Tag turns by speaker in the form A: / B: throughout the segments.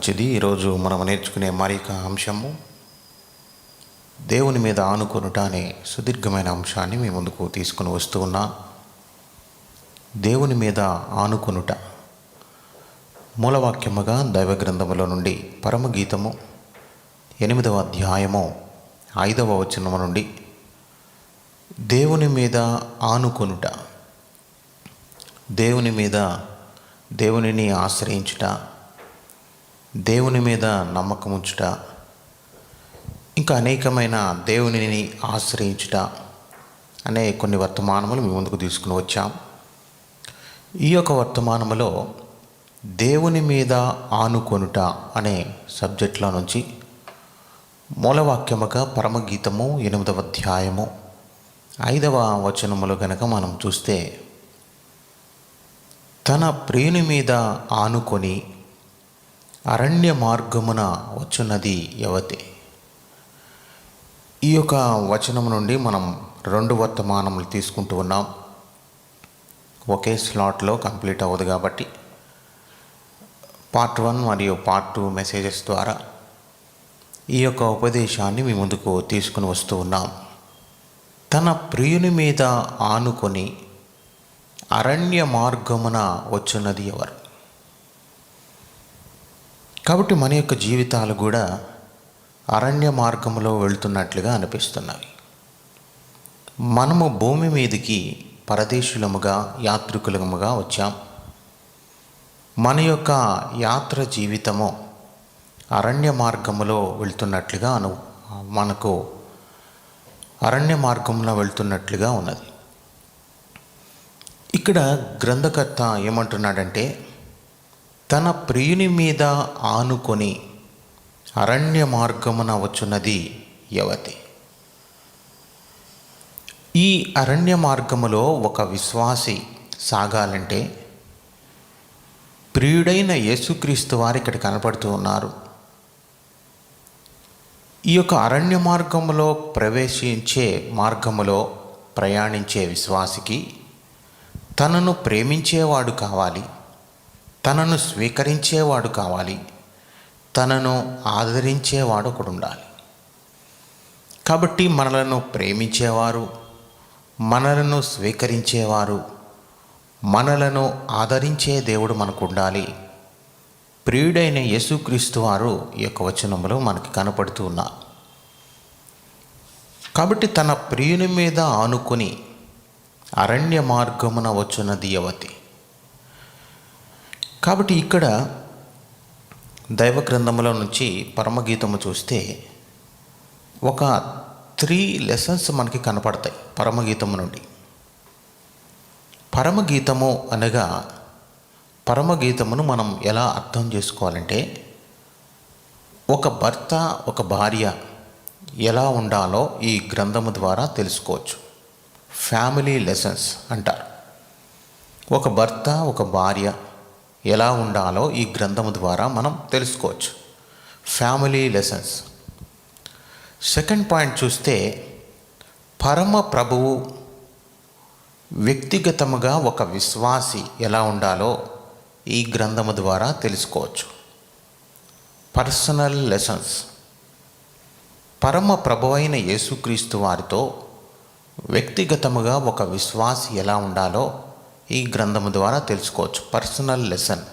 A: మంచిది. ఈరోజు మనం నేర్చుకునే మరొక అంశము దేవుని మీద ఆనుకొనుట అనే సుదీర్ఘమైన అంశాన్ని మీ ముందుకు తీసుకుని వస్తూ ఉన్నా. దేవుని మీద ఆనుకొనుట మూలవాక్యముగా దైవ గ్రంథములో నుండి పరమగీతము 8వ అధ్యాయము 5వ వచనము నుండి దేవుని మీద ఆనుకొనుట, దేవునిని ఆశ్రయించుట, దేవుని మీద నమ్మకం ఉంచుట, ఇంకా అనేకమైన దేవునిని ఆశ్రయించుట అనే కొన్ని వర్తమానములు మీ ముందుకు తీసుకుని వచ్చాం. ఈ యొక్క వర్తమానములో దేవుని మీద ఆనుకొనుట అనే సబ్జెక్టులో నుంచి మూలవాక్యముగా పరమగీతము 8వ అధ్యాయము 5వ వచనములో గనక మనం చూస్తే, తన ప్రియుని మీద ఆనుకొని అరణ్య మార్గమున వచ్చున్నది ఎవతే. ఈ యొక్క వచనం నుండి మనం 2 వర్తమానములు తీసుకుంటూ ఉన్నాం. ఒకే స్లాట్లో కంప్లీట్ అవ్వదు కాబట్టి పార్ట్ 1 మరియు పార్ట్ 2 మెసేజెస్ ద్వారా ఈ యొక్క ఉపదేశాన్ని మీ ముందుకు తీసుకుని వస్తూ ఉన్నాం. తన ప్రియుని మీద ఆనుకొని అరణ్య మార్గమున వచ్చున్నది ఎవరు. కాబట్టి మన యొక్క జీవితాలు కూడా అరణ్య మార్గంలో వెళ్తున్నట్లుగా అనిపిస్తున్నవి. మనము భూమి మీదకి పరదేశులముగా, యాత్రికులముగా వచ్చాం. మన యొక్క యాత్ర జీవితము అరణ్య మార్గములో వెళ్తున్నట్లుగా మనకు అరణ్య మార్గంలో వెళ్తున్నట్లుగా ఉన్నది. ఇక్కడ గ్రంథకర్త ఏమంటున్నాడంటే, తన ప్రియుని మీద ఆనుకొని అరణ్య మార్గమున వచ్చున్నది ఎవతి. ఈ అరణ్య మార్గములో ఒక విశ్వాసి సాగాలంటే ప్రియుడైన యేసుక్రీస్తు వారు ఇక్కడ కనపడుతూ ఉన్నారు. ఈ యొక్క అరణ్య మార్గములో ప్రవేశించే మార్గములో ప్రయాణించే విశ్వాసికి తనను ప్రేమించేవాడు కావాలి, తనను స్వీకరించేవాడు కావాలి, తనను ఆదరించేవాడు ఒకడు ఉండాలి. కాబట్టి మనలను ప్రేమించేవారు, మనలను స్వీకరించేవారు, మనలను ఆదరించే దేవుడు మనకు ఉండాలి. ప్రియుడైన యేసుక్రీస్తు వారు ఈ యొక్క వచనంలో మనకి కనపడుతూ ఉన్నారు. కాబట్టి తన ప్రియుని మీద ఆనుకొని అరణ్య మార్గమున వచ్చున్నది యవతి. కాబట్టి ఇక్కడ దైవ గ్రంథములో నుంచి పరమగీతము చూస్తే ఒక 3 లెసన్స్ మనకి కనపడతాయి పరమగీతము నుండి. పరమగీతము అనగా, పరమగీతమును మనం ఎలా అర్థం చేసుకోవాలంటే, ఒక భర్త ఒక భార్య ఎలా ఉండాలో ఈ గ్రంథము ద్వారా తెలుసుకోవచ్చు. ఫ్యామిలీ లెసన్స్ అంటారు. ఒక భర్త ఒక భార్య ఎలా ఉండాలో ఈ గ్రంథము ద్వారా మనం తెలుసుకోవచ్చు. Family lessons. సెకండ్ పాయింట్ చూస్తే, పరమ ప్రభువు వ్యక్తిగతముగా ఒక విశ్వాసి ఎలా ఉండాలో ఈ గ్రంథము ద్వారా తెలుసుకోవచ్చు. Personal lessons. పరమ ప్రభువైన యేసుక్రీస్తు వారితో వ్యక్తిగతముగా ఒక విశ్వాసి ఎలా ఉండాలో ఈ గ్రంథము ద్వారా తెలుసుకోవచ్చు. Personal lesson.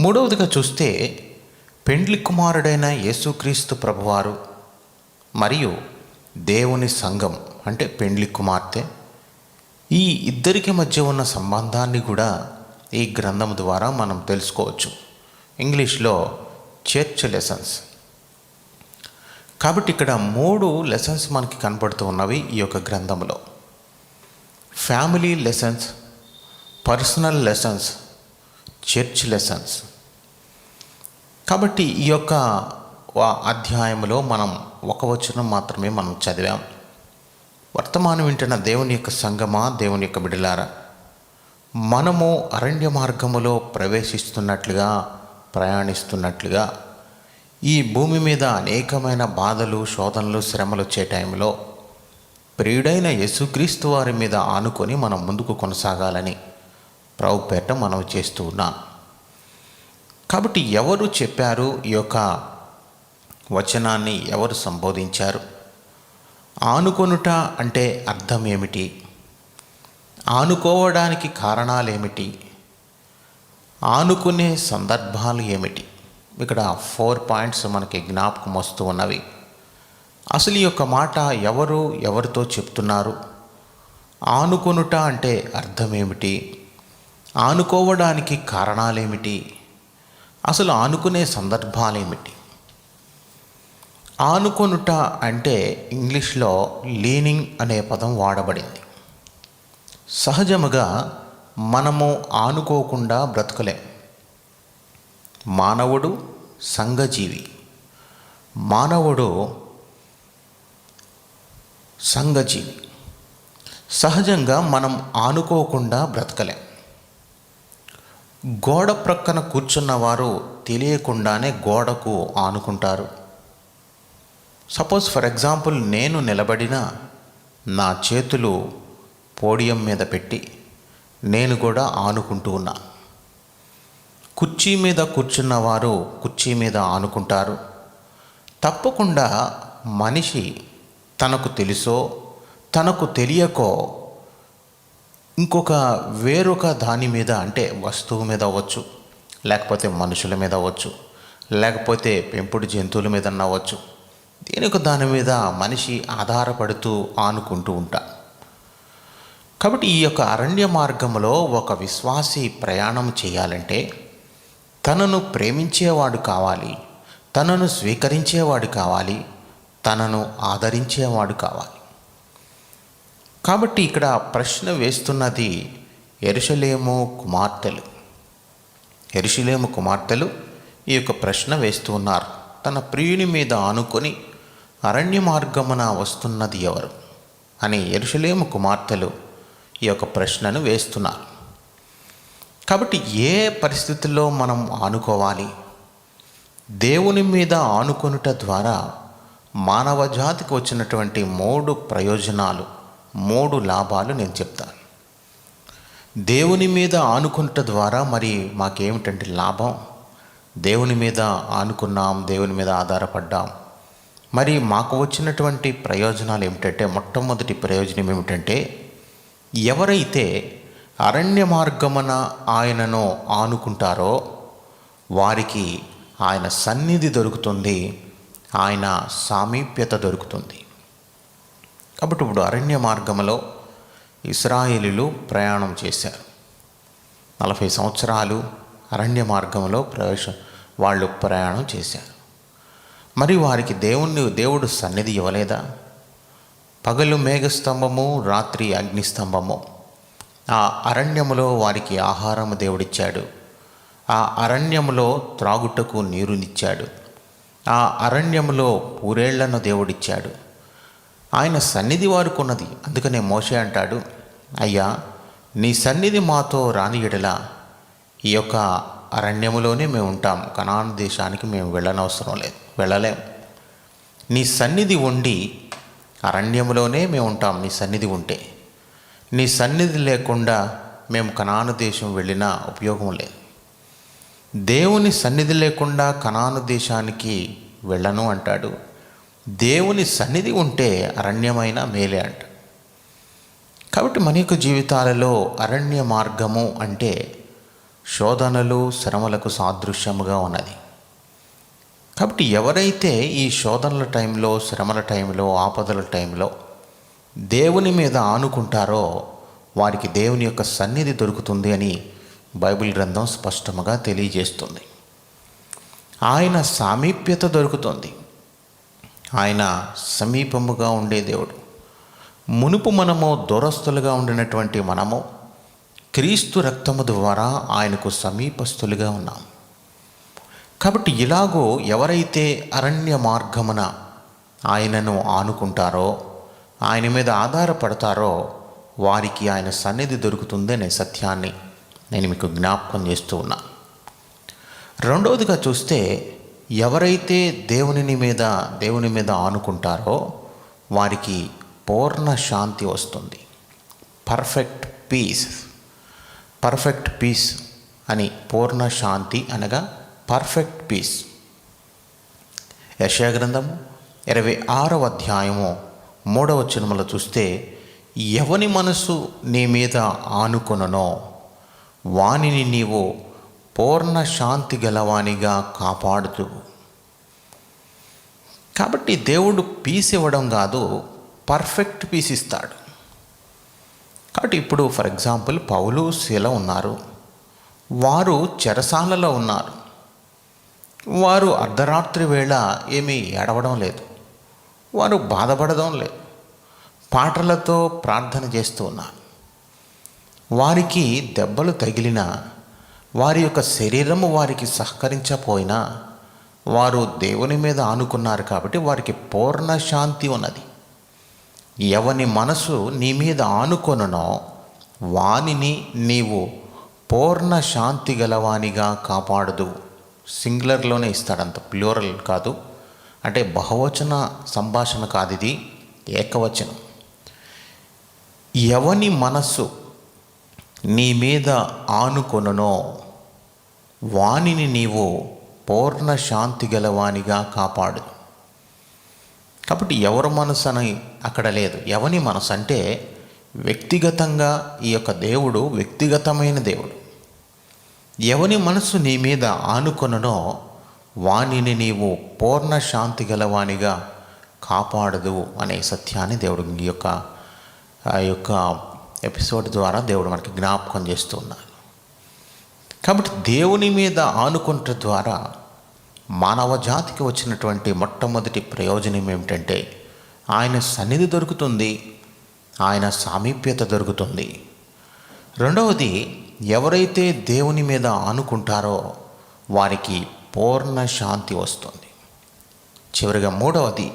A: మూడవదిగా చూస్తే, పెండ్లి కుమారుడైన యేసుక్రీస్తు ప్రభువారు మరియు దేవుని సంఘం అంటే పెండ్లి కుమార్తె, ఈ ఇద్దరికి మధ్య ఉన్న సంబంధాన్ని కూడా ఈ గ్రంథము ద్వారా మనం తెలుసుకోవచ్చు. ఇంగ్లీష్లో చర్చ్ లెసన్స్. కాబట్టి ఇక్కడ 3 లెసన్స్ మనకి కనపడుతూ ఉన్నవి ఈ యొక్క గ్రంథంలో. Family lessons, personal lessons, church lessons. కాబట్టి ఈ యొక్క అధ్యాయంలో మనం ఒక వచనం మాత్రమే మనం చదివాం. వర్తమానం వింటున్న దేవుని యొక్క సంగమా, దేవుని యొక్క బిడ్డలారా, మనము అరణ్య మార్గములో ప్రవేశిస్తున్నట్లుగా, ప్రయాణిస్తున్నట్లుగా ఈ భూమి మీద అనేకమైన బాధలు, శోధనలు, శ్రమలు వచ్చే టైంలో ప్రియుడైన యేసుక్రీస్తు వారి మీద ఆనుకొని మనం ముందుకు కొనసాగాలని ప్రభుపేట మనవి చేస్తూ ఉన్నాం. కాబట్టి ఎవరు చెప్పారు, ఈ యొక్క వచనాన్ని ఎవరు సంబోధించారు? ఆనుకొనుట అంటే అర్థం ఏమిటి? ఆనుకోవడానికి కారణాలేమిటి? ఆనుకునే సందర్భాలు ఏమిటి? ఇక్కడ 4 పాయింట్స్ మనకి జ్ఞాపకం వస్తూ ఉన్నవి. అసలు ఈ యొక్క మాట ఎవరితో చెప్తున్నారు? ఆనుకొనుట అంటే అర్థం ఏమిటి? ఆనుకోవడానికి కారణాలేమిటి? అసలు ఆనుకునే సందర్భాలేమిటి? ఆనుకొనుట అంటే ఇంగ్లీష్లో లీనింగ్ అనే పదం వాడబడింది. సహజముగా మనము ఆనుకోకుండా బ్రతకలేం. మానవుడు సంఘజీవి. మానవుడు సంఘజీవి. సహజంగా మనం ఆనుకోకుండా బ్రతకలేం. గోడ ప్రక్కన కూర్చున్నవారు తెలియకుండానే గోడకు ఆనుకుంటారు. సపోజ్ ఫర్ ఎగ్జాంపుల్, నేను నిలబడిన నా చేతులు పోడియం మీద పెట్టి నేను కూడా ఆనుకుంటూ ఉన్నా. కుర్చీ మీద కూర్చున్నవారు కుర్చీ మీద ఆనుకుంటారు. తప్పకుండా మనిషి తనకు తెలుసో తనకు తెలియకో ఇంకొక వేరొక దాని మీద, అంటే వస్తువు మీద అవ్వచ్చు, లేకపోతే మనుషుల మీద అవ్వచ్చు, లేకపోతే పెంపుడు జంతువుల మీద అవ్వచ్చు, దేనిక దాని మీద మనిషి ఆధారపడుతూ ఆనుకుంటూ ఉంటా. కాబట్టి ఈ యొక్క అరణ్య మార్గంలో ఒక విశ్వాసి ప్రయాణం చేయాలంటే తనను ప్రేమించేవాడు కావాలి, తనను స్వీకరించేవాడు కావాలి, తనను ఆదరించేవాడు కావాలి. కాబట్టి ఇక్కడ ప్రశ్న వేస్తున్నది యెరూషలేము కుమార్తెలు. యెరూషలేము కుమార్తెలు ఈ యొక్క ప్రశ్న వేస్తూ ఉన్నారు. తన ప్రియుని మీద ఆనుకొని అరణ్య మార్గమున వస్తున్నది ఎవరు అని యెరూషలేము కుమార్తెలు ఈ యొక్క ప్రశ్నను వేస్తున్నారు. కాబట్టి ఏ పరిస్థితుల్లో మనం ఆనుకోవాలి? దేవుని మీద ఆనుకొనుట ద్వారా మానవ జాతికి వచ్చినటువంటి 3 ప్రయోజనాలు, 3 లాభాలు నేను చెప్తాను. దేవుని మీద ఆనుకొనుట ద్వారా మరి మాకేమిటంటే లాభం? దేవుని మీద ఆనుకున్నాం, దేవుని మీద ఆధారపడ్డాం, మరి మాకు వచ్చినటువంటి ప్రయోజనాలు ఏమిటంటే, మొట్టమొదటి ప్రయోజనం ఏమిటంటే, ఎవరైతే అరణ్య మార్గమున ఆయనను ఆనుకుంటారో వారికి ఆయన సన్నిధి దొరుకుతుంది, ఆయన సామీప్యత దొరుకుతుంది. కాబట్టి ఇప్పుడు అరణ్య మార్గంలో ఇశ్రాయేలీయులు ప్రయాణం చేశారు. 40 సంవత్సరాలు అరణ్య మార్గంలో వాళ్ళు ప్రయాణం చేశారు. మరి వారికి దేవుడు సన్నిధి ఇవ్వలేదా? పగలు మేఘస్తంభము, రాత్రి అగ్నిస్తంభము. ఆ అరణ్యములో వారికి ఆహారము దేవుడిచ్చాడు. ఆ అరణ్యములో త్రాగుటకు నీరునిచ్చాడు. ఆ అరణ్యములో పూరేళ్లను దేవుడిచ్చాడు. ఆయన సన్నిధి వారికి ఉన్నది. అందుకనే మోషే అంటాడు, అయ్యా నీ సన్నిధి మాతో రాని యెడల ఈ యొక్క అరణ్యములోనే మేము ఉంటాం, కనాను దేశానికి మేము వెళ్ళలేం. నీ సన్నిధి ఉండి అరణ్యములోనే మేము ఉంటాం. నీ సన్నిధి ఉంటే, నీ సన్నిధి లేకుండా మేము కనాను దేశం వెళ్ళినా ఉపయోగం లేదు. దేవుని సన్నిధి లేకుండా కనాను దేశానికి వెళ్ళను అంటాడు. దేవుని సన్నిధి ఉంటే అరణ్యమైన మేలే అంట. కాబట్టి మన యొక్క జీవితాలలో అరణ్య మార్గము అంటే శోధనలు, శ్రమలకు సాదృశ్యముగా ఉన్నది. కాబట్టి ఎవరైతే ఈ శోధనల టైంలో, శ్రమల టైంలో, ఆపదల టైంలో దేవుని మీద ఆనుకుంటారో వారికి దేవుని యొక్క సన్నిధి దొరుకుతుంది అని బైబిల్ గ్రంథం స్పష్టముగా తెలియజేస్తుంది. ఆయన సామీప్యత దొరుకుతుంది. ఆయన సమీపముగా ఉండే దేవుడు. మునుపు మనము దూరస్తులుగా ఉండినటువంటి మనము క్రీస్తు రక్తము ద్వారా ఆయనకు సమీపస్తులుగా ఉన్నాం. కాబట్టి ఇలాగూ ఎవరైతే అరణ్య మార్గమున ఆయనను ఆనుకుంటారో, ఆయన మీద ఆధారపడతారో వారికి ఆయన సన్నిధి దొరుకుతుందనే సత్యాన్ని నేను మీకు జ్ఞాపకం చేస్తూ ఉన్నా. రెండవదిగా చూస్తే, ఎవరైతే దేవుని మీద ఆనుకుంటారో వారికి పూర్ణ శాంతి వస్తుంది. పర్ఫెక్ట్ పీస్ అని, పూర్ణ శాంతి అనగా పర్ఫెక్ట్ పీస్. యెషయా గ్రంథము 26వ అధ్యాయము 3వ వచనములో చూస్తే, ఎవని మనసు నీ మీద ఆనుకొనునో వానిని నీవు పూర్ణ శాంతి గలవానిగా కాపాడుతూ. కాబట్టి దేవుడు పీస్ ఇవ్వడం కాదు, పర్ఫెక్ట్ పీస్ ఇస్తాడు. కాబట్టి ఇప్పుడు ఫర్ ఎగ్జాంపుల్ పౌలు శీల ఉన్నారు, వారు చెరసాలలో ఉన్నారు. వారు అర్ధరాత్రి వేళ ఏమీ ఏడవడం లేదు, వారు బాధపడడం లేదు, పాటలతో ప్రార్థన చేస్తూ ఉన్నారు. వారికి దెబ్బలు తగిలినా, వారి యొక్క శరీరము వారికి సహకరించకపోయినా వారు దేవుని మీద ఆనుకున్నారు కాబట్టి వారికి పూర్ణ శాంతి ఉన్నది. ఎవని మనసు నీ మీద ఆనుకొనునో వానిని నీవు పూర్ణ శాంతి గలవానిగా కాపాడదు. సింగులర్లోనే ఇస్తాడంత, ప్లూరల్ కాదు. అంటే బహువచన సంభాషణ కాదు, ఇది ఏకవచనం. ఎవని మనస్సు నీ మీద ఆనుకొనునో వానిని నీవు పూర్ణ శాంతి గలవానిగా కాపాడు. కాబట్టి ఎవరి మనసు అని అక్కడ లేదు. ఎవని మనసు అంటే వ్యక్తిగతంగా ఈ యొక్క దేవుడు వ్యక్తిగతమైన దేవుడు. ఎవని మనసు నీ మీద ఆనుకొనునో వానిని నీవు పూర్ణ శాంతి గలవానిగా కాపాడదు అనే సత్యాన్ని దేవుడు ఆ యొక్క ఎపిసోడ్ ద్వారా దేవుడు మనకి జ్ఞాపకం చేస్తూ ఉన్నారు. కాబట్టి దేవుని మీద ఆనుకుంట ద్వారా మానవ జాతికి వచ్చినటువంటి మొట్టమొదటి ప్రయోజనం ఏమిటంటే ఆయన సన్నిధి దొరుకుతుంది, ఆయన సామీప్యత దొరుకుతుంది. రెండవది, ఎవరైతే దేవుని మీద ఆనుకుంటారో వారికి పూర్ణ శాంతి వస్తుంది. చివరిగా మూడవది,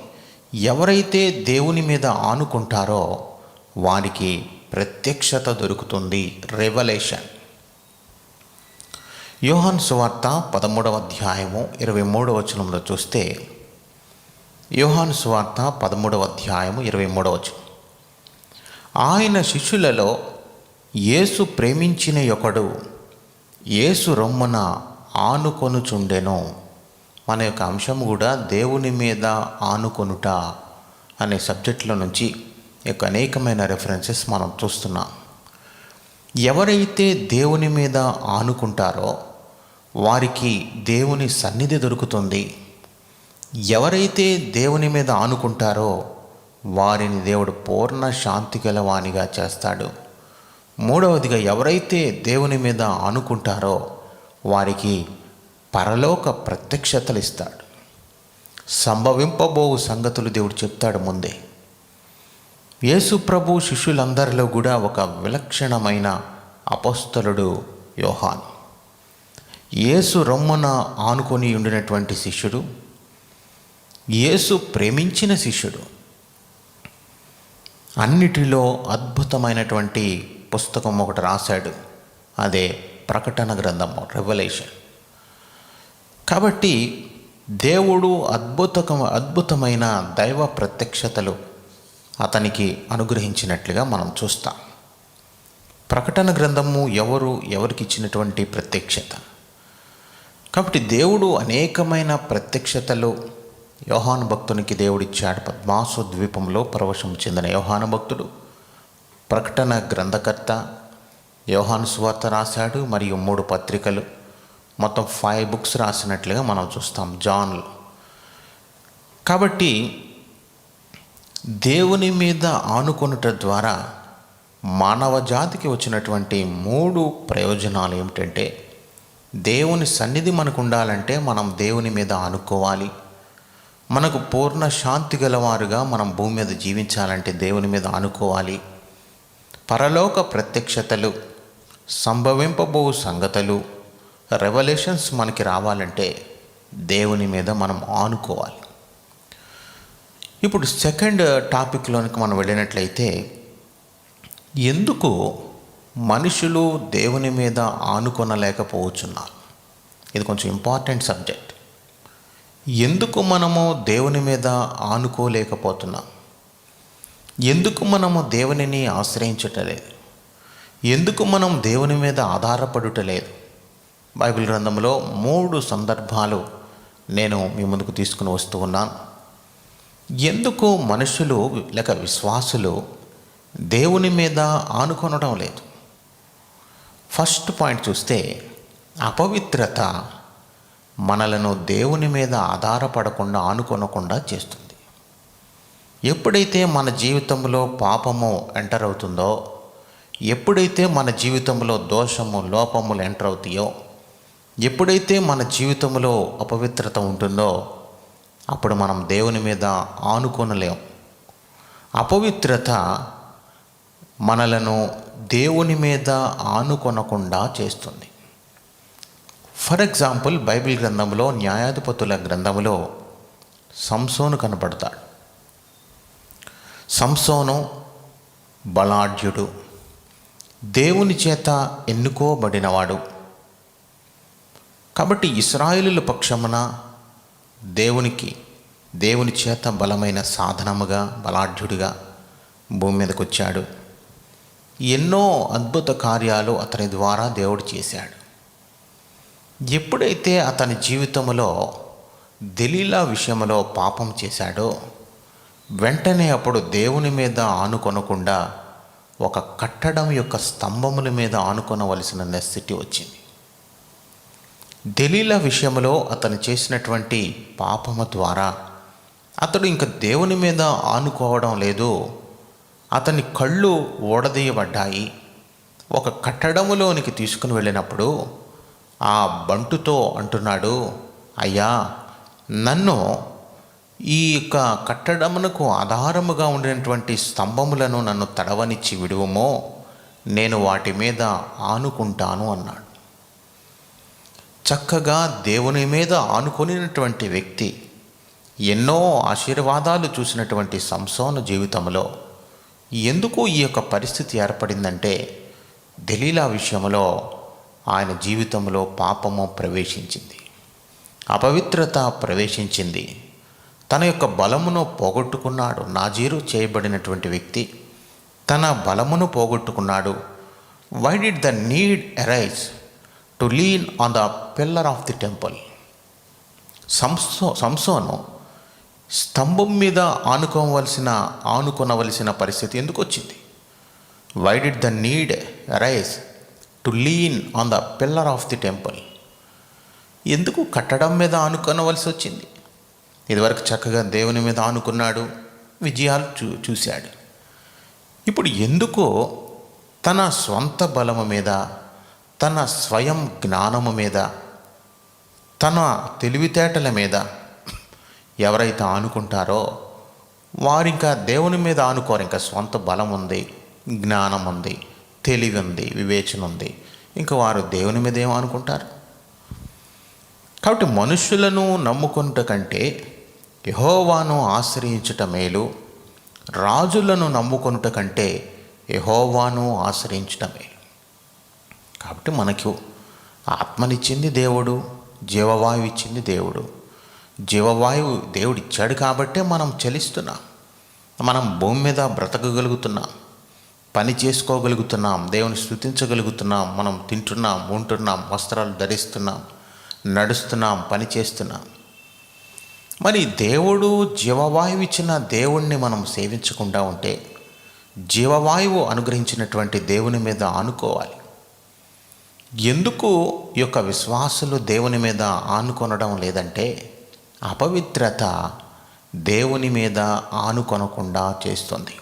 A: ఎవరైతే దేవుని మీద ఆనుకుంటారో వారికి ప్రత్యక్షత దొరుకుతుంది, రెవల్యూషన్. యోహాను సువార్త 13వ అధ్యాయము 23వ వచనంలో చూస్తే, యోహాను సువార్త 13వ అధ్యాయము 23వ వచనం, ఆయన శిష్యులలో యేసు ప్రేమించిన ఒకడు యేసు రొమ్మున ఆనుకొనుచుండెను. మన యొక్క అంశం కూడా దేవుని మీద ఆనుకొనుట అనే సబ్జెక్టులో నుంచి యొక్క అనేకమైన రెఫరెన్సెస్ మనం చూస్తున్నాం. ఎవరైతే దేవుని మీద ఆనుకుంటారో వారికి దేవుని సన్నిధి దొరుకుతుంది. ఎవరైతే దేవుని మీద ఆనుకుంటారో వారిని దేవుడు పూర్ణ శాంతి గలవానిగా చేస్తాడు. మూడవదిగా, ఎవరైతే దేవుని మీద ఆనుకుంటారో వారికి పరలోక ప్రత్యక్షతలు ఇస్తాడు. సంభవింపబోవు సంగతులు దేవుడు చెప్తాడు ముందే. యేసు ప్రభు శిష్యులందరిలో కూడా ఒక విలక్షణమైన అపోస్తలుడు యోహాను. యేసు రొమ్మున ఆనుకొని ఉండినటువంటి శిష్యుడు, యేసు ప్రేమించిన శిష్యుడు. అన్నిటిలో అద్భుతమైనటువంటి పుస్తకం ఒకటి రాశాడు, అదే ప్రకటన గ్రంథము, రెవల్యూషన్. కాబట్టి దేవుడు అద్భుతమైన దైవ ప్రత్యక్షతలు అతనికి అనుగ్రహించినట్లుగా మనం చూస్తాం. ప్రకటన గ్రంథము ఎవరికి ఇచ్చినటువంటి ప్రత్యక్షత. కాబట్టి దేవుడు అనేకమైన ప్రత్యక్షతలు యోహాను భక్తునికి దేవుడిచ్చాడు. పద్మాసు ద్వీపంలో పరవశం చెందిన యోహాను భక్తుడు ప్రకటన గ్రంథకర్త, యోహాను సువార్త రాశాడు, మరియు 3 పత్రికలు, మొత్తం 5 బుక్స్ రాసినట్లుగా మనం చూస్తాం జాన్లో. కాబట్టి దేవుని మీద ఆనుకొనుట ద్వారా మానవ జాతికి వచ్చినటువంటి 3 ప్రయోజనాలు ఏమిటంటే, దేవుని సన్నిధి మనకు ఉండాలంటే మనం దేవుని మీద ఆనుకోవాలి. మనకు పూర్ణ శాంతి గలవారుగా మనం భూమి మీద జీవించాలంటే దేవుని మీద ఆనుకోవాలి. పరలోక ప్రత్యక్షతలు, సంభవింపబో సంగతులు, రెవల్యూషన్స్ మనకి రావాలంటే దేవుని మీద మనం ఆనుకోవాలి. ఇప్పుడు సెకండ్ టాపిక్లోనికి మనం వెళ్ళినట్లయితే, ఎందుకు మనుషులు దేవుని మీద ఆనుకొనలేకపోతున్నారు? ఇది కొంచెం ఇంపార్టెంట్ సబ్జెక్ట్. ఎందుకు మనము దేవుని మీద ఆనుకోలేకపోతున్నాం? ఎందుకు మనము దేవునిని ఆశ్రయించటలేదు? ఎందుకు మనం దేవుని మీద ఆధారపడుటలేదు? బైబిల్ గ్రంథంలో 3 సందర్భాలు నేను మీ ముందుకు తీసుకుని వస్తూ ఉన్నాను. ఎందుకు మనుషులు లేక విశ్వాసులు దేవుని మీద ఆనుకొనడం లేదు? ఫస్ట్ పాయింట్ చూస్తే, అపవిత్రత మనలను దేవుని మీద ఆధారపడకుండా ఆనుకొనకుండా చేస్తుంది. ఎప్పుడైతే మన జీవితంలో పాపము ఎంటర్ అవుతుందో, ఎప్పుడైతే మన జీవితంలో దోషము లోపములు ఎంటర్ అవుతాయో, ఎప్పుడైతే మన జీవితంలో అపవిత్రత ఉంటుందో, అప్పుడు మనం దేవుని మీద ఆనుకొనలేం. అపవిత్రత మనలను దేవుని మీద ఆనుకొనకుండా చేస్తుంది. ఫర్ ఎగ్జాంపుల్, బైబిల్ గ్రంథంలో న్యాయాధిపతుల గ్రంథంలో సంసోను కనపడతాడు. సంసోను బలాఢ్యుడు, దేవుని చేత ఎన్నుకోబడినవాడు. కాబట్టి ఇశ్రాయేలుల పక్షమున దేవుని చేత బలమైన సాధనముగా, బలాఢ్యుడిగా భూమి మీదకి వచ్చాడు. ఎన్నో అద్భుత కార్యాలు అతని ద్వారా దేవుడు చేశాడు. ఎప్పుడైతే అతని జీవితంలో దెలీలా విషయంలో పాపం చేశాడో, వెంటనే అప్పుడు దేవుని మీద ఆనుకొనకుండా ఒక కట్టడం యొక్క స్తంభముల మీద ఆనుకొనవలసిన నెస్సిటీ వచ్చింది. దెలీలా విషయంలో అతను చేసినటువంటి పాపము ద్వారా అతడు ఇంకా దేవుని మీద ఆనుకోవడం లేదు. అతని కళ్ళు ఓడదీయబడ్డాయి. ఒక కట్టడములోనికి తీసుకుని వెళ్ళినప్పుడు ఆ బంటుతో అంటున్నాడు, అయ్యా, నన్ను ఈ యొక్క కట్టడమునకు ఆధారముగా ఉండినటువంటి స్తంభములను నన్ను తడవనిచ్చి విడువమో, నేను వాటి మీద ఆనుకుంటాను అన్నాడు. చక్కగా దేవుని మీద ఆనుకొనినటువంటి వ్యక్తి, ఎన్నో ఆశీర్వాదాలు చూసినటువంటి సంసోను జీవితంలో ఎందుకు ఈ యొక్క పరిస్థితి ఏర్పడిందంటే, దెలీలా విషయంలో ఆయన జీవితంలో పాపము ప్రవేశించింది, అపవిత్రత ప్రవేశించింది. తన యొక్క బలమును పోగొట్టుకున్నాడు. నాజీరు చేయబడినటువంటి వ్యక్తి తన బలమును పోగొట్టుకున్నాడు. Why did the need arise to lean on the pillar of the temple? సంసోను స్తంభం మీద ఆనుకొనవలసిన పరిస్థితి ఎందుకు వచ్చింది? Why did the need arise to lean on the pillar of the temple? ఎందుకు కట్టడం మీద ఆనుకొనవలసి వచ్చింది? ఇదివరకు చక్కగా దేవుని మీద ఆనుకున్నాడు, విజయాలు చూశాడు. ఇప్పుడు ఎందుకో తన స్వంత బలము మీద, తన స్వయం జ్ఞానము మీద, తన తెలివితేటల మీద ఎవరైతే ఆనుకుంటారో వారు ఇంకా దేవుని మీద ఆనుకోరు. ఇంకా స్వంత బలం ఉంది, జ్ఞానం ఉంది, తెలివి ఉంది, వివేచన ఉంది, ఇంకా వారు దేవుని మీద ఏం ఆనుకుంటారు? కాబట్టి మనుషులను నమ్ముకున్నట కంటే యెహోవాను ఆశ్రయించుట మేలు, రాజులను నమ్ముకొనుట కంటే యెహోవాను ఆశ్రయించుట మేలు. కాబట్టి మనకు ఆత్మనిచ్చింది దేవుడు, జీవవాయువు ఇచ్చింది దేవుడు. జీవవాయువు దేవుడు ఇచ్చాడు కాబట్టే మనం చలిస్తున్నాం, మనం భూమి మీద బ్రతకగలుగుతున్నాం, పని చేసుకోగలుగుతున్నాం, దేవుని స్తుతించగలుగుతున్నాం, మనం తింటున్నాం, ఉంటున్నాం, వస్త్రాలు ధరిస్తున్నాం, నడుస్తున్నాం, పని చేస్తున్నాం. మరి దేవుడు జీవవాయువు ఇచ్చిన దేవుణ్ణి మనం సేవించకుండా ఉంటే, జీవవాయువు అనుగ్రహించినటువంటి దేవుని మీద ఆనుకోవాలి. ఎందుకు ఈ యొక్క విశ్వాసులు దేవుని మీద ఆనుకొనడం లేదంటే, అపవిత్రత దేవుని మీద ఆనుకొనకుండా చేస్తుంది.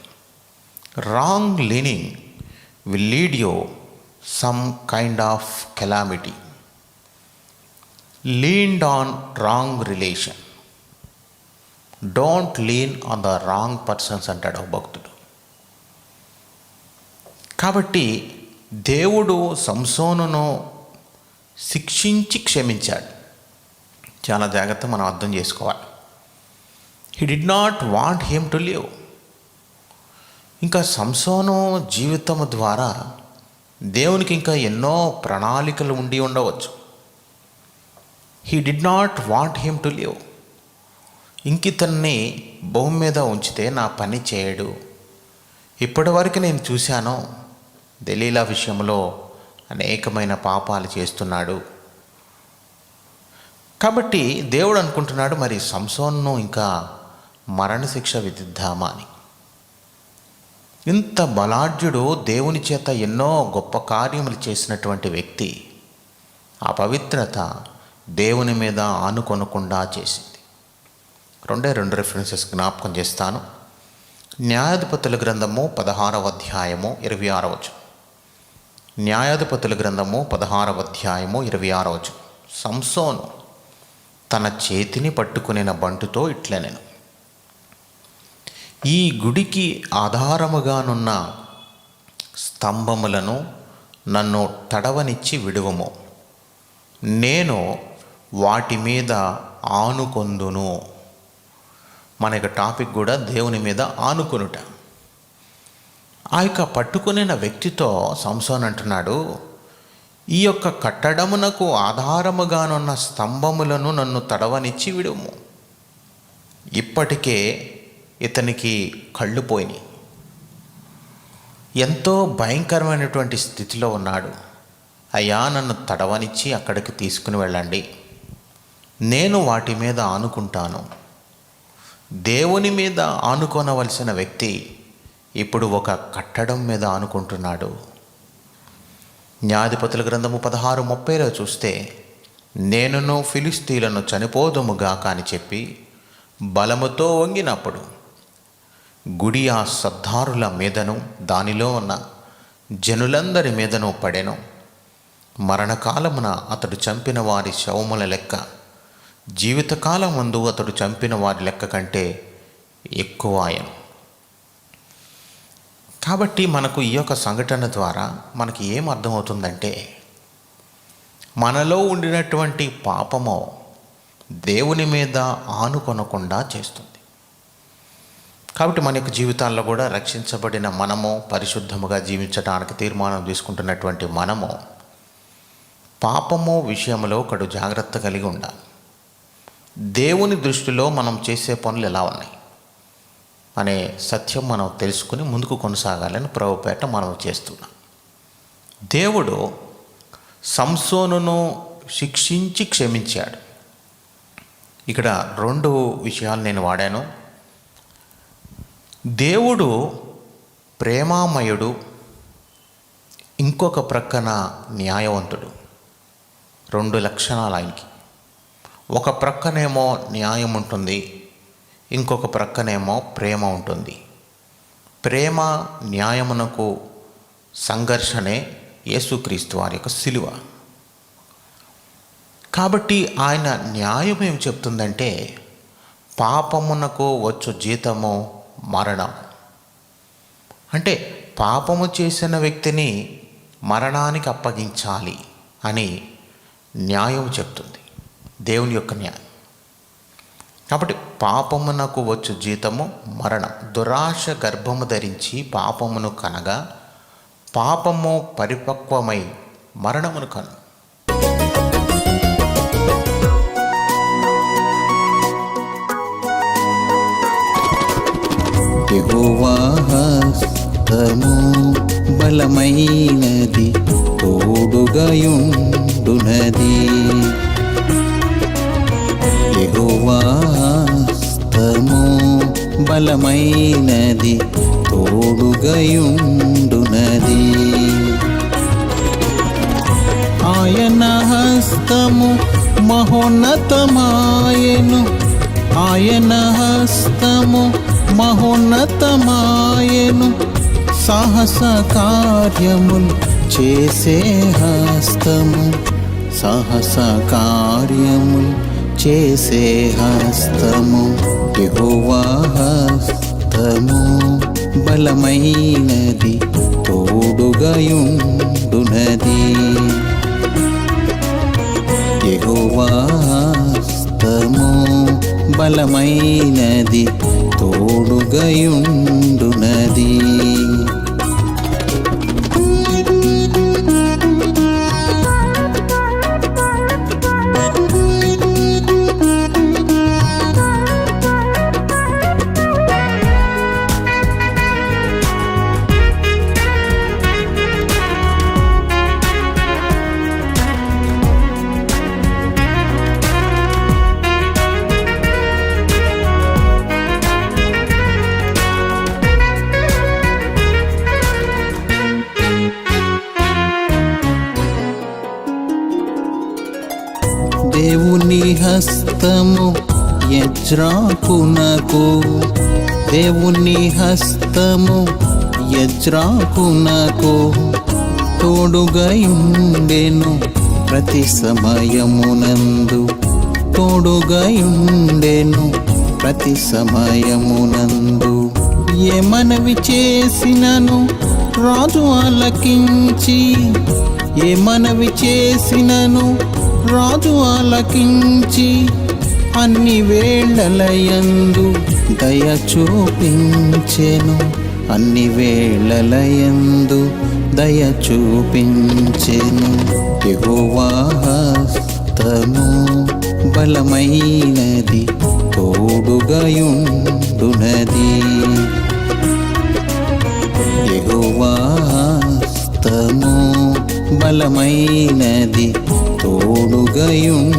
A: Wrong leaning will lead you some kind of calamity. Leaned on wrong relation, don't lean on the wrong persons అంటాడు ఒక భక్తుడు. కాబట్టి దేవుడు సంసోనును శిక్షించి క్షమించాడు. చాలా జాగ్రత్త మనం అర్థం చేసుకోవాలి. He did not want him to live. ఇంకా సంసోను జీవితము ద్వారా దేవునికి ఇంకా ఎన్నో ప్రణాళికలు ఉండి ఉండవచ్చు. He did not want him to live. ఇంకితన్ని భూమి మీద ఉంచితే నా పని చేయడు. ఇప్పటివరకు నేను చూశాను, దెలీలా విషయంలో అనేకమైన పాపాలు చేస్తున్నాడు, కాబట్టి దేవుడు అనుకుంటున్నాడు, మరి సంసోన్ను ఇంకా మరణశిక్ష విధిద్దామా అని. ఇంత బలాఢ్యుడు, దేవుని చేత ఎన్నో గొప్ప కార్యములు చేసినటువంటి వ్యక్తి, ఆ పవిత్రత దేవుని మీద ఆనుకొనకుండా చేసింది. రెండు రెఫరెన్సెస్ జ్ఞాపకం చేస్తాను. న్యాయాధిపతుల గ్రంథము 16వ అధ్యాయము 26వ వచనం. న్యాయాధిపతుల గ్రంథము 16వ అధ్యాయము 26వ వచనం. సంసోను తన చేతిని పట్టుకునిన బంటుతో ఇట్లనెను, ఈ గుడికి ఆధారముగానున్న స్తంభములను నన్ను తడవనిచ్చి విడువము, నేను వాటి మీద ఆనుకొందును. మన యొక్క టాపిక్ కూడా దేవుని మీద ఆనుకొనుట. ఆ యొక్క పట్టుకునిన వ్యక్తితో సంసోన్ అంటున్నాడు, ఈ యొక్క కట్టడమునకు ఆధారముగానున్న స్తంభములను నన్ను తడవనిచ్చి విడుము. ఇప్పటికే ఇతనికి కళ్ళు పోయినాయి, ఎంతో భయంకరమైనటువంటి స్థితిలో ఉన్నాడు. అయ్యా, నన్ను తడవనిచ్చి అక్కడికి తీసుకుని వెళ్ళండి, నేను వాటి మీద ఆనుకుంటాను. దేవుని మీద ఆనుకోనవలసిన వ్యక్తి ఇప్పుడు ఒక కట్టడం మీద ఆనుకుంటున్నాడు. న్యాయాధిపతుల గ్రంథము 16:30లో చూస్తే, నేనును ఫిలిస్తీయులను చనిపోదుముగా కాని చెప్పి బలముతో వంగినప్పుడు గుడి ఆ సర్దారుల మీదను దానిలో ఉన్న జనులందరి మీదను పడెను. మరణకాలమున అతడు చంపిన వారి శవముల లెక్క జీవితకాలం ముందు అతడు చంపిన వారి లెక్క కంటే ఎక్కువ ఆయను. కాబట్టి మనకు ఈ యొక్క సంఘటన ద్వారా మనకి ఏం అర్థమవుతుందంటే, మనలో ఉండినటువంటి పాపము దేవుని మీద ఆనుకొనకుండా చేస్తుంది. కాబట్టి మన యొక్క జీవితాల్లో కూడా రక్షించబడిన మనము, పరిశుద్ధముగా జీవించడానికి తీర్మానం తీసుకుంటున్నటువంటి మనము పాపము విషయంలో ఒకడు జాగ్రత్త కలిగి ఉండాలి. దేవుని దృష్టిలో మనం చేసే పనులు ఎలా ఉన్నాయి అనే సత్యం మనం తెలుసుకుని ముందుకు కొనసాగాలని ప్రభుపేట మనం చేస్తున్నాం. దేవుడు సంసోనును శిక్షించి క్షమించాడు. ఇక్కడ 2 విషయాలు నేను వాడాను. దేవుడు ప్రేమామయుడు, ఇంకొక ప్రక్కన న్యాయవంతుడు. 2 లక్షణాలు ఆయనకి. ఒక ప్రక్కనేమో న్యాయం ఉంటుంది, ఇంకొక ప్రక్కనేమో ప్రేమ ఉంటుంది. ప్రేమ న్యాయమునకు సంఘర్షణే యేసుక్రీస్తు వారి యొక్క సిలువ. కాబట్టి ఆయన న్యాయం ఏం చెప్తుందంటే, పాపమునకు వచ్చు జీతము మరణం. అంటే పాపము చేసిన వ్యక్తిని మరణానికి అప్పగించాలి అని న్యాయం చెప్తుంది, దేవుని యొక్క న్యాయం. కాబట్టి పాపమునకు వచ్చు జీతము మరణం. దురాశ గర్భము ధరించి పాపమును కనగా పాపము పరిపక్వమై మరణమును కను.
B: యెహోవా హస్తము బలమైనది, తోడుగయుండునది. యెహోవా హస్తము బలమైనది, తోడుగయుండునది. ఆయన హస్తము మహోన్నతమాయెను, ఆయన హస్తము మహోన్నతమాయెను. సాహస కార్యములు చేసే హస్తము, సాహస కార్యములు చేసే హస్తము. యెహోవా హస్తము బలమైనది, తోడుగయుండునది. యెహోవా హస్తము బలమైనది, తోడుగయుండునది. దేవుని హస్తము యజ్రాకునకు, దేవుని హస్తము యజ్రాకునకు తోడుగయుండెను ప్రతి సమయమునందు, తోడుగయుండెను ప్రతి సమయమునందు. ఏ మనవి చేసినను రాజు ఆలకించి, ఏ మనవి చేసినను రాజు ఆలకించి, అన్ని వేళలయందు దయ చూపించెను, అన్ని వేళలయందు దయ చూపించెను. యెహోవా హస్తము బలమైనది, తోడుగయుండునది. యెహోవా హస్తము బలమైనది, తోడుగయుండునది.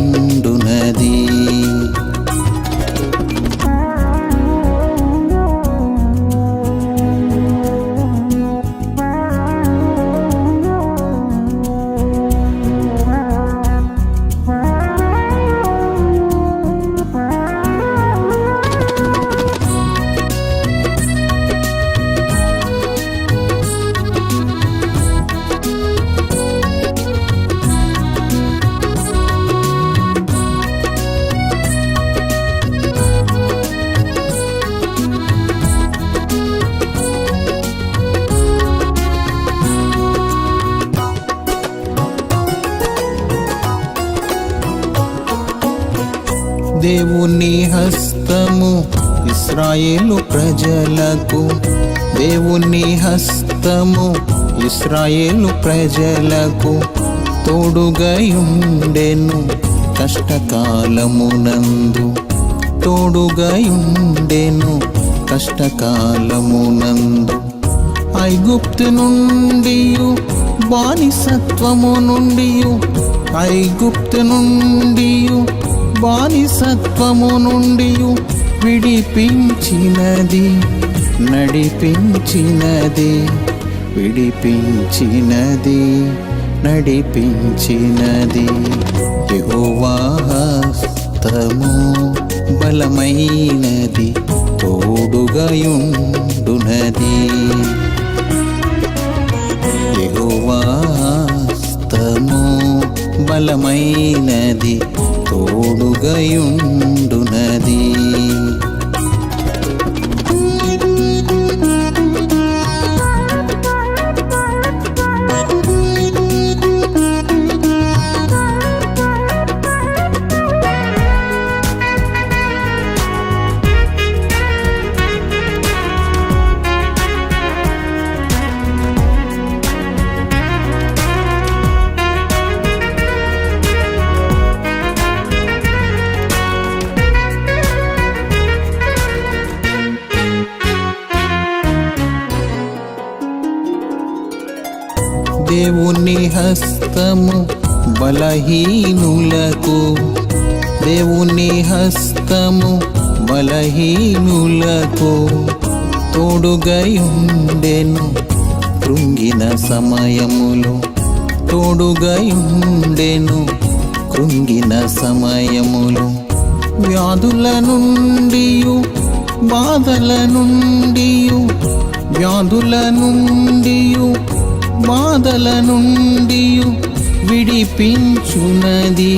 B: దేవుని హస్తము ఇశ్రాయేలు ప్రజలకు, దేవుని హస్తము ఇశ్రాయేలు ప్రజలకు తోడుగయుండెను కష్టకాలమునందు, తోడుగయుండెను కష్టకాలమునందు. ఐగుప్తు నుండియు బానిసత్వము నుండియు, ఐగుప్తు నుండియు బానిసత్వము నుండియు విడిపించినది, నడిపించినది, విడిపించినది, నడిపించినది. యెహోవా హస్తము బలమైనది, తోడుగయుండునది. యెహోవా హస్తము బలమైనది, తోడుగయుండునది. దేవుని హస్తము బలహీనులకు, దేవుని హస్తము బలహీనులకు తోడుగయుండెను కృంగిన సమయములో, తోడుగయుండెను కృంగిన సమయములో. వ్యాధుల నుండియు బాధల నుండియు, వ్యాధుల నుండియు బాధల నుండియు విడిపించునది,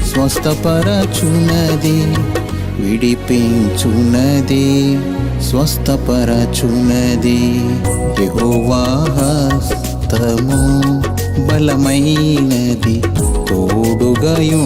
B: స్వస్థపరచునది, విడిపించునది, స్వస్థపరచునది. యెహోవా హస్తము బలమైనది, తోడుగయుండునది.